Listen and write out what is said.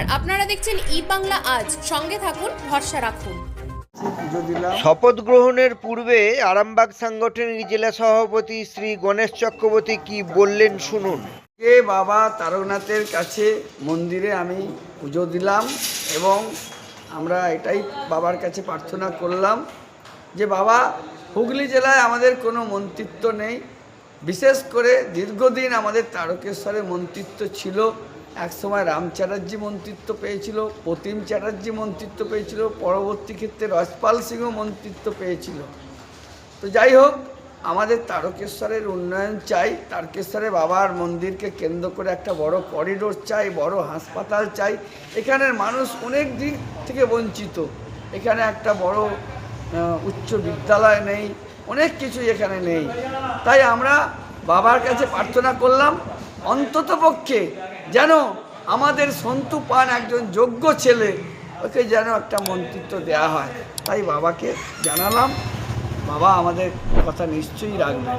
নমস্কার, আপনারা দেখছেন ই বাংলা আজ। সঙ্গে থাকুন, ভরসা রাখুন। শপথ গ্রহণের পূর্বে আরামবাগ সাংগঠনিক জেলা সভাপতি শ্রী গণেশ চক্রবর্তী কি বললেন শুনুন। কে বাবা তারকনাথের কাছে মন্দিরে আমি পুজো দিলাম এবং আমরা এটাই বাবার কাছে প্রার্থনা করলাম যে বাবা, হুগলি জেলায় আমাদের কোনো মন্ত্রিত্ব নেই, বিশেষ করে দীর্ঘদিন আমাদের তারকেশ্বরে মন্ত্রিত্ব ছিল। একসময় রাম চ্যাটার্জি মন্ত্রিত্ব পেয়েছিল, প্রতিম চ্যাটার্জি মন্ত্রিত্ব পেয়েছিল, পরবর্তী ক্ষেত্রে রসপাল সিংহ মন্ত্রিত্ব পেয়েছিল। তো যাই হোক, আমাদের তারকেশ্বরের উন্নয়ন চাই, তারকেশ্বরে বাবার মন্দিরকে কেন্দ্র করে একটা বড় করিডোর চাই, বড় হাসপাতাল চাই। এখানের মানুষ অনেক দিক থেকে বঞ্চিত, এখানে একটা বড় উচ্চ বিদ্যালয় নেই, অনেক কিছুই এখানে নেই। তাই আমরা বাবার কাছে প্রার্থনা করলাম অন্ততপক্ষে যেন আমাদের সন্তু পান একজন যোগ্য ছেলে, ওকে যেন একটা মন্ত্রিত্ব দেওয়া হয়। তাই বাবাকে জানালাম, বাবা আমাদের কথা নিশ্চয়ই রাখবেন।